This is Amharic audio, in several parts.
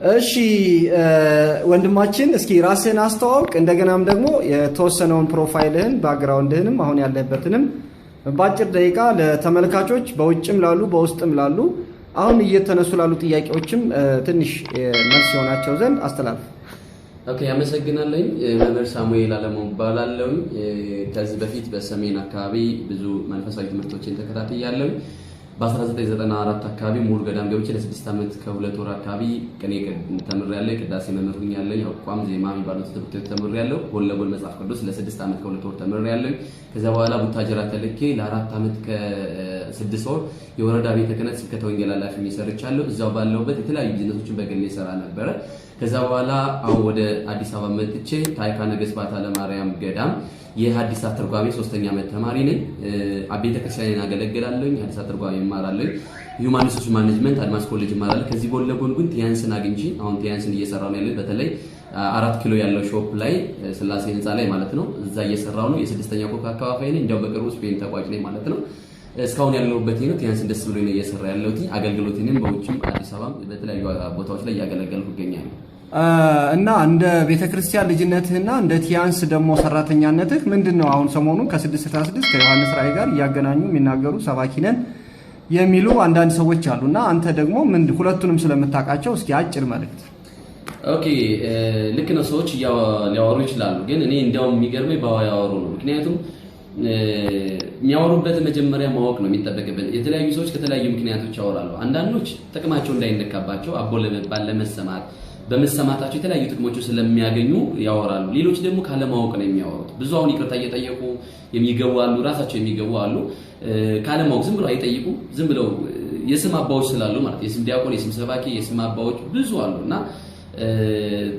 እሺ ወንድማችን እስኪ ራስህን አስተዋውቅ እንደገናም ደግሞ የተወሰነውን ፕሮፋይልህን ባክግራውንድህንም አሁን ያለህበትንም በአጭር ደቂቃ ለተመልካቾች በውጭም ላሉ በውስጥም ላሉ አሁን እየተነሱ ላሉ ጥያቄዎችም ትንሽ መልስ ይሆናቸው ዘንድ አስተላልፍ። ኦኬ አመሰግናለሁ። መምህር ሳሙኤል አለማው እባላለሁ። ከዚህ በፊት በሰሜን አካባቢ ብዙ መንፈሳዊ ትምህርቶችን ተከታትያለሁ። በ1994 አካባቢ ሙሉ ገዳም ገብቼ ለ6 ዓመት ከ2 ወር አካባቢ ቅኔ ተምሬያለሁ። ቅዳሴ መምህር ሆኛለሁ። አቋም ዜማ የሚባሉት ትምህርቶች ተምሬያለሁ። ጎን ለጎን መጽሐፍ ቅዱስ ለ6 ዓመት ከ2 ወር ተምሬያለሁ። ከዛ በኋላ ቡታጀራ ተልኬ ለ4 ዓመት ከ6 ወር የወረዳ ቤተ ክህነት ስብከተ ወንጌል ኃላፊ ሰርቻለሁ። እዛው ባለውበት የተለያዩ ቢዝነሶችን በግሌ ሰራ ነበረ። ከዛ በኋላ አሁን ወደ አዲስ አበባ መጥቼ ታይካ ነገሥት ባታ ለማርያም ገዳም የሐዲስ አስተርጓሚ 3ኛ ዓመት ተማሪ ነኝ። አቤተ ክርስቲያንን አገለግላለሁ። ሐዲስ አስተርጓሚ እማራለሁ። ሂውማን ሪሶርስ ማኔጅመንት አድማስ ኮሌጅ እማራለሁ። ከዚህ ጎን ለጎን ግን ቲያንስን አግኝቼ አሁን ቲያንስን እየሰራሁ ነው ያለሁት። በተለይ 4 ኪሎ ያለው ሾፕ ላይ ስላሴ ህንጻ ላይ ማለት ነው። እዛ እየሰራሁ ነው። የ6ኛ ኮካ አካፋፋይ ነኝ። እንደው በቅርቡ ስፔን ተቋጭ ነኝ ማለት ነው። እስካሁን ያለሁበት ነው። ቲያንስን ደስ ብሎኝ ነው እየሰራ ያለሁት። አገልግሎቴንም በውጭም አዲስ አበባ በተለያዩ ቦታዎች ላይ እያገለገልኩ እገኛለሁ። እና እንደ ቤተክርስቲያን ልጅነትህና እንደ ቲያንስ ደግሞ ሰራተኛነትህ ምንድነው? አሁን ሰሞኑን ከ666 ከዮሐንስ ራእይ ጋር እያገናኙ የሚናገሩ ሰባኪ ነን የሚሉ አንዳንድ ሰዎች አሉና አንተ ደግሞ ሁለቱንም ስለምታውቃቸው እስኪ አጭር መልእክት። ኦኬ ልክ ነው። ሰዎች ሊያወሩ ይችላሉ፣ ግን እኔ እንዲያውም የሚገርመኝ ባያወሩ ነው። ምክንያቱም የሚያወሩበት መጀመሪያ ማወቅ ነው የሚጠበቅበት። የተለያዩ ሰዎች ከተለያዩ ምክንያቶች ያወራሉ። አንዳንዶች ጥቅማቸው እንዳይነካባቸው አቦ ለመባል ለመሰማት በመሰማታቸው የተለያዩ ጥቅሞች ስለሚያገኙ ያወራሉ። ሌሎች ደግሞ ካለማወቅ ነው የሚያወሩት። ብዙ አሁን ይቅርታ እየጠየቁ የሚገቡ አሉ፣ ራሳቸው የሚገቡ አሉ። ካለማወቅ ዝም ብለው አይጠይቁ፣ ዝም ብለው የስም አባዎች ስላሉ ማለት የስም ዲያቆን፣ የስም ሰባኪ፣ የስም አባዎች ብዙ አሉና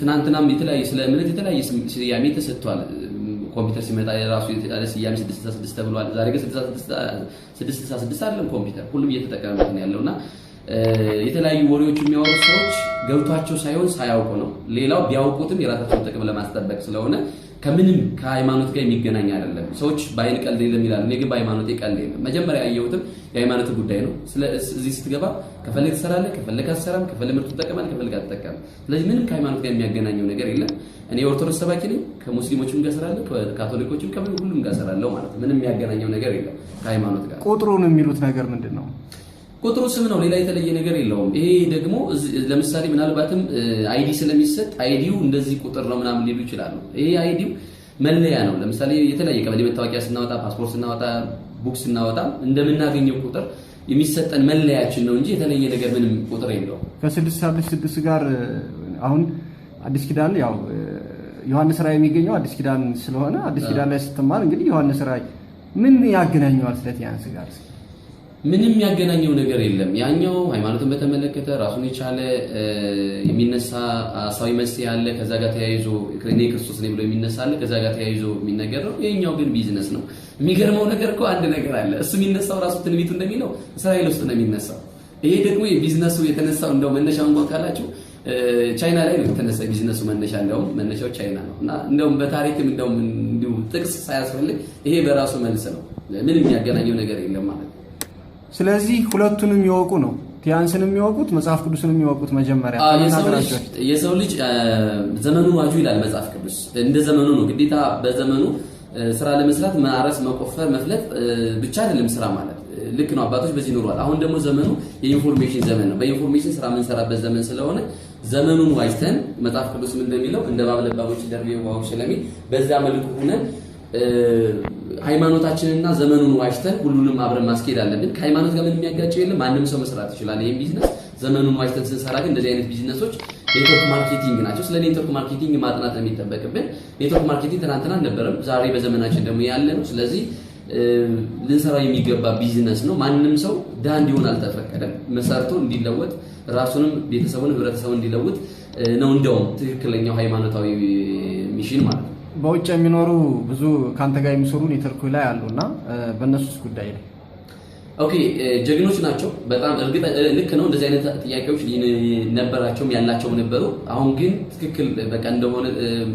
ትናንትናም የተለያዩ ስለ እምነት የተለያየ ስያሜ ተሰጥቷል። ኮምፒውተር ሲመጣ የራሱ የተጣለ ስያሜ 666 ተብሏል። ዛሬ ግን 666 አይደለም ኮምፒውተር ሁሉም እየተጠቀመበት ነው ያለውና የተለያዩ ወሬዎች የሚያወሩ ሰዎች ገብቷቸው ሳይሆን ሳያውቁ ነው። ሌላው ቢያውቁትም የራሳቸውን ጥቅም ለማስጠበቅ ስለሆነ ከምንም ከሃይማኖት ጋር የሚገናኝ አይደለም። ሰዎች በአይን ቀልድ የለም ይላሉ። እኔ ግን በሃይማኖት ቀልድ የለም። መጀመሪያ ያየሁትም የሃይማኖት ጉዳይ ነው። ስለዚህ ስትገባ ከፈለግ ትሰራለህ፣ ከፈለግ አትሰራም፣ ከፈለግ ምርት ትጠቀማለህ፣ ከፈለግ አትጠቀምም። ስለዚህ ምንም ከሃይማኖት ጋር የሚያገናኘው ነገር የለም። እኔ ኦርቶዶክስ ሰባኪ ነኝ። ከሙስሊሞችም ጋር እሰራለሁ፣ ከካቶሊኮችም ከሁሉም ጋር እሰራለሁ ማለት ነው። ምንም የሚያገናኘው ነገር የለም ከሃይማኖት ጋር። ቁጥሩን የሚሉት ነገር ምንድን ነው? ቁጥሩ ስም ነው፣ ሌላ የተለየ ነገር የለውም። ይሄ ደግሞ ለምሳሌ ምናልባትም አይዲ ስለሚሰጥ አይዲው እንደዚህ ቁጥር ነው ምናምን ሊሉ ይችላሉ። ይሄ አይዲው መለያ ነው። ለምሳሌ የተለያየ ቀበሌ መታወቂያ ስናወጣ፣ ፓስፖርት ስናወጣ፣ ቡክ ስናወጣ እንደምናገኘው ቁጥር የሚሰጠን መለያችን ነው እንጂ የተለየ ነገር ምንም ቁጥር የለውም። ከ666 ጋር አሁን አዲስ ኪዳን ያው ዮሐንስ ራእይ የሚገኘው አዲስ ኪዳን ስለሆነ አዲስ ኪዳን ላይ ስትማር እንግዲህ ዮሐንስ ራእይ ምን ያገናኘዋል ስለ ቲያንስ ጋር? ምንም ያገናኘው ነገር የለም። ያኛው ሃይማኖትን በተመለከተ ራሱን የቻለ የሚነሳ ሐሳዊ መሲህ አለ። ከዛ ጋር ተያይዞ እኔ ክርስቶስ ነኝ ብሎ የሚነሳ አለ። ከዛ ጋር ተያይዞ የሚነገር ነው። ይሄኛው ግን ቢዝነስ ነው። የሚገርመው ነገር እኮ አንድ ነገር አለ። እሱ የሚነሳው ራሱ ትንቢቱ እንደሚለው እስራኤል ውስጥ ነው የሚነሳው። ይሄ ደግሞ የቢዝነሱ የተነሳው እንደው መነሻውን እንኳን ቻይና ላይ ነው የተነሳ ቢዝነሱ መነሻ። እንደውም መነሻው ቻይና ነው እና እንደውም በታሪክም እንደውም እንዲሁ ጥቅስ ሳያስፈልግ ይሄ በራሱ መልስ ነው። ምንም የሚያገናኘው ነገር የለም ማለት ነው። ስለዚህ ሁለቱንም የሚወቁ ነው። ቲያንስንም የሚወቁት መጽሐፍ ቅዱስንም የሚወቁት መጀመሪያ የሰው ልጅ ዘመኑ ዋጁ ይላል መጽሐፍ ቅዱስ። እንደ ዘመኑ ነው ግዴታ። በዘመኑ ስራ ለመስራት ማረስ፣ መቆፈር፣ መፍለጥ ብቻ አይደለም ስራ ማለት። ልክ ነው። አባቶች በዚህ ኖሯል። አሁን ደግሞ ዘመኑ የኢንፎርሜሽን ዘመን ነው። በኢንፎርሜሽን ስራ የምንሰራበት ዘመን ስለሆነ ዘመኑን ዋጅተን መጽሐፍ ቅዱስም እንደሚለው እንደ ባብለባቦች ደርቤው ዋው ስለሚ በዛ መልኩ ሆነን ሃይማኖታችንና ዘመኑን ዋጅተን ሁሉንም አብረን ማስኬድ አለብን። ከሃይማኖት ጋር ምንም የሚያጋጨው የለም። ማንም ሰው መስራት ይችላል ይሄን ቢዝነስ። ዘመኑን ዋጅተን ስንሰራ ግን እንደዚህ አይነት ቢዝነሶች ኔትወርክ ማርኬቲንግ ናቸው። ስለ ኔትወርክ ማርኬቲንግ ማጥናት ነው የሚጠበቅብን። ኔትወርክ ማርኬቲንግ ትናንትና አልነበረም፣ ዛሬ በዘመናችን ደግሞ ያለ ነው። ስለዚህ ልንሰራው የሚገባ ቢዝነስ ነው። ማንም ሰው ድሃ እንዲሆን አልተፈቀደም። መሰርቶ እንዲለወጥ ራሱንም ቤተሰቡን ህብረተሰቡን እንዲለውጥ ነው እንደውም ትክክለኛው ሃይማኖታዊ ሚሽን ማለት ነው። በውጭ የሚኖሩ ብዙ ካንተ ጋር የሚሰሩ ኔትወርክ ላይ አሉና በእነሱስ ጉዳይ ላይ ኦኬ ጀግኖች ናቸው በጣም እርግጥ ልክ ነው። እንደዚህ አይነት ጥያቄዎች ነበራቸውም ያላቸው ነበሩ። አሁን ግን ትክክል በቃ እንደሆነ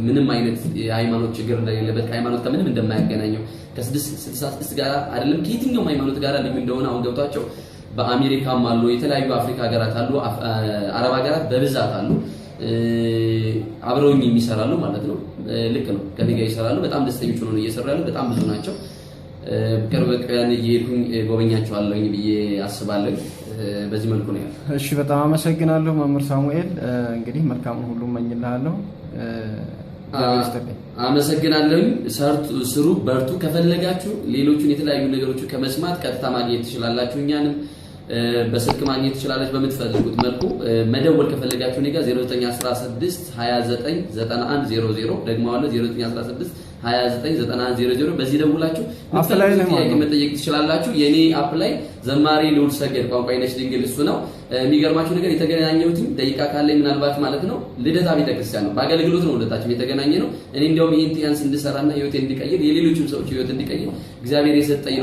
ምንም አይነት የሃይማኖት ችግር እንደሌለበት ከሃይማኖት ከምንም እንደማያገናኘው ከ666 ጋር አይደለም ከየትኛውም ሃይማኖት ጋር ልዩ እንደሆነ አሁን ገብቷቸው በአሜሪካም አሉ፣ የተለያዩ አፍሪካ ሀገራት አሉ፣ አረብ ሀገራት በብዛት አሉ። አብረውኝ የሚሰራሉ ማለት ነው። ልክ ነው፣ ከኔ ጋር ይሰራሉ። በጣም ደስተኞች ሆነው እየሰሩ ያሉ በጣም ብዙ ናቸው። ቅርብ ቀን እየሄድኩኝ ጎበኛቸዋለሁኝ ብዬ አስባለሁ። በዚህ መልኩ ነው ያለው። እሺ፣ በጣም አመሰግናለሁ መምህር ሳሙኤል። እንግዲህ መልካም ሁሉ እመኝልሃለሁ። አመሰግናለሁኝ። ስሩ፣ በርቱ። ከፈለጋችሁ ሌሎቹን የተለያዩ ነገሮች ከመስማት ቀጥታ ማግኘት ትችላላችሁ። እኛንም በስልክ ማግኘት ትችላላችሁ። በምትፈልጉት መልኩ መደወል ከፈለጋችሁ እኔ ጋር 0916 29 91 00 ደግሞ አለ 0916 299100 በዚህ ደውላችሁ ጥያቄ መጠየቅ ትችላላችሁ። የኔ አፕ ላይ ዘማሪ ልዑል ሰገድ ቋንቋይነሽ ድንግል እሱ ነው። የሚገርማችሁ ነገር የተገናኘሁት ደቂቃ ካለኝ ምናልባት ማለት ነው ልደታ ቤተክርስቲያን ነው። በአገልግሎት ነው ሁለታችን የተገናኘ ነው። እኔ እንደውም ይሄን ቲያንስ እንድሰራና ህይወቴን እንዲቀይር የሌሎችም ሰዎች ህይወት እንዲቀይር እግዚአብሔር የሰጠኝ ነው።